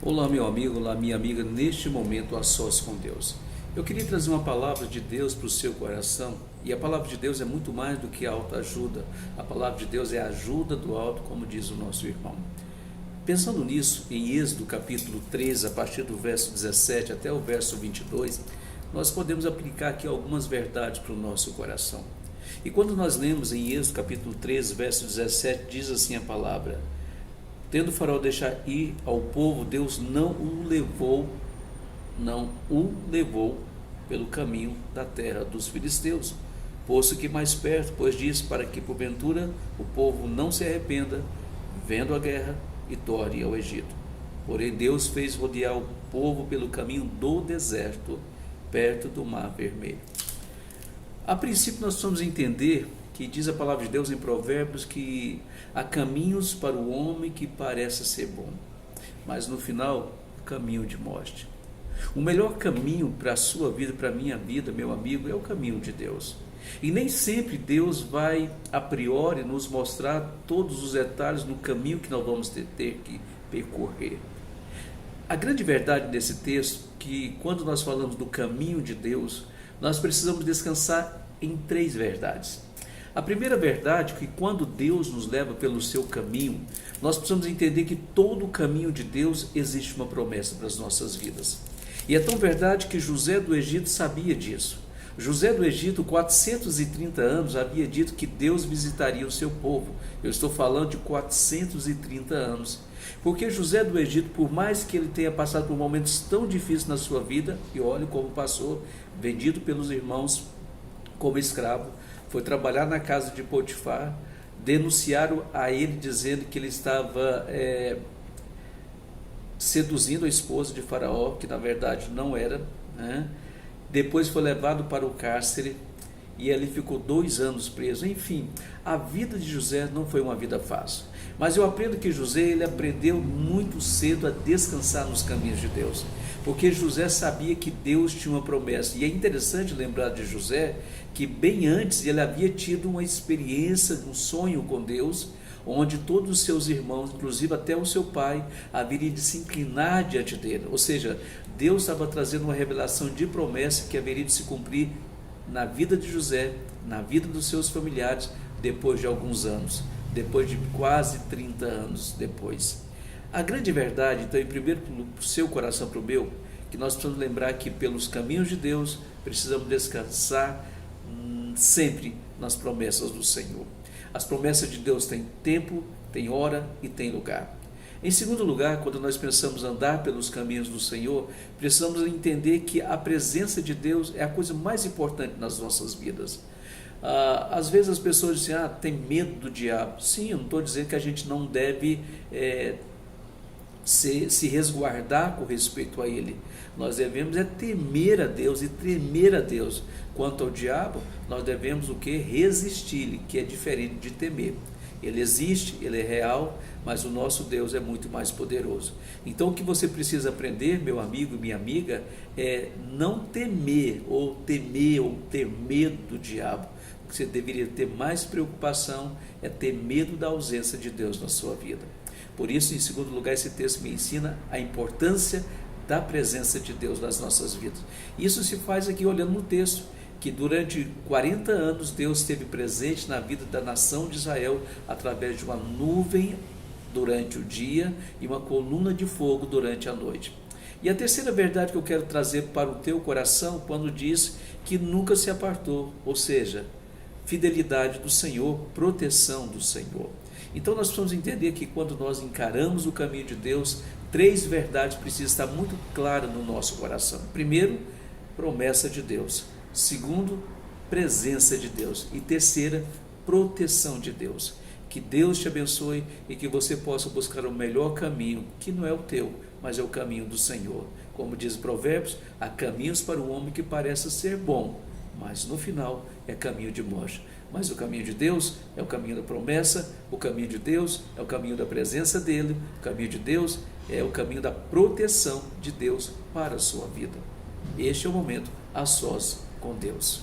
Olá, meu amigo, olá, minha amiga, neste momento a sós com Deus. Eu queria trazer uma palavra de Deus para o seu coração, e a palavra de Deus é muito mais do que autoajuda. A palavra de Deus é a ajuda do alto, como diz o nosso irmão. Pensando nisso, em Êxodo capítulo 13, a partir do verso 17 até o verso 22, nós podemos aplicar aqui algumas verdades para o nosso coração. E quando nós lemos em Êxodo capítulo 13, verso 17, diz assim a palavra: tendo o faraó deixar ir ao povo, Deus não o levou pelo caminho da terra dos filisteus, posto que mais perto, pois disse, para que porventura o povo não se arrependa, vendo a guerra, e torne ao Egito. Porém Deus fez rodear o povo pelo caminho do deserto, perto do mar vermelho. A princípio nós precisamos entender que diz a palavra de Deus em Provérbios que há caminhos para o homem que parece ser bom, mas no final, caminho de morte. O melhor caminho para a sua vida, para a minha vida, meu amigo, é o caminho de Deus. E nem sempre Deus vai, a priori, nos mostrar todos os detalhes no caminho que nós vamos ter que percorrer. A grande verdade desse texto é que quando nós falamos do caminho de Deus, nós precisamos descansar em três verdades. A primeira verdade é que quando Deus nos leva pelo seu caminho, nós precisamos entender que todo o caminho de Deus existe uma promessa para as nossas vidas. E é tão verdade que José do Egito sabia disso. José do Egito, 430 anos, havia dito que Deus visitaria o seu povo. Eu estou falando de 430 anos. Porque José do Egito, por mais que ele tenha passado por momentos tão difíceis na sua vida, e olhe como passou, vendido pelos irmãos como escravo, foi trabalhar na casa de Potifar, denunciaram a ele dizendo que ele estava seduzindo a esposa de Faraó, que na verdade não era, né? Depois foi levado para o cárcere e ali ficou 2 anos preso. Enfim, a vida de José não foi uma vida fácil, mas eu aprendo que José, ele aprendeu muito cedo a descansar nos caminhos de Deus, porque José sabia que Deus tinha uma promessa. E é interessante lembrar de José que bem antes ele havia tido uma experiência, um sonho com Deus, onde todos os seus irmãos, inclusive até o seu pai, haveriam de se inclinar diante dele. Ou seja, Deus estava trazendo uma revelação de promessa que haveria de se cumprir na vida de José, na vida dos seus familiares, depois de alguns anos, depois de quase 30 anos depois. A grande verdade, então, em primeiro para o seu coração, para o meu, que nós precisamos lembrar que pelos caminhos de Deus precisamos descansar sempre nas promessas do Senhor. As promessas de Deus têm tempo, têm hora e têm lugar. Em segundo lugar, quando nós pensamos andar pelos caminhos do Senhor, precisamos entender que a presença de Deus é a coisa mais importante nas nossas vidas. Às vezes as pessoas dizem, tem medo do diabo. Sim, eu não estou dizendo que a gente não deve se resguardar com respeito a ele. Nós devemos temer a Deus e tremer a Deus. Quanto ao diabo, nós devemos o que? Resistir-lhe, que é diferente de temer. Ele existe, ele é real, mas o nosso Deus é muito mais poderoso. Então o que você precisa aprender, meu amigo e minha amiga, é não temer ou ter medo do diabo. O que você deveria ter mais preocupação é ter medo da ausência de Deus na sua vida. Por isso, em segundo lugar, esse texto me ensina a importância da presença de Deus nas nossas vidas. Isso se faz aqui olhando no texto, que durante 40 anos Deus esteve presente na vida da nação de Israel através de uma nuvem durante o dia e uma coluna de fogo durante a noite. E a terceira verdade que eu quero trazer para o teu coração, quando diz que nunca se apartou, ou seja, fidelidade do Senhor, proteção do Senhor. Então nós precisamos entender que quando nós encaramos o caminho de Deus, 3 verdades precisam estar muito claras no nosso coração. Primeiro, promessa de Deus. Segundo, presença de Deus. E terceira, proteção de Deus. Que Deus te abençoe e que você possa buscar o melhor caminho, que não é o teu, mas é o caminho do Senhor. Como diz Provérbios, há caminhos para o homem que parece ser bom, mas no final é caminho de morte. Mas o caminho de Deus é o caminho da promessa, o caminho de Deus é o caminho da presença dEle, o caminho de Deus é o caminho da proteção de Deus para a sua vida. Este é o momento a sós com Deus.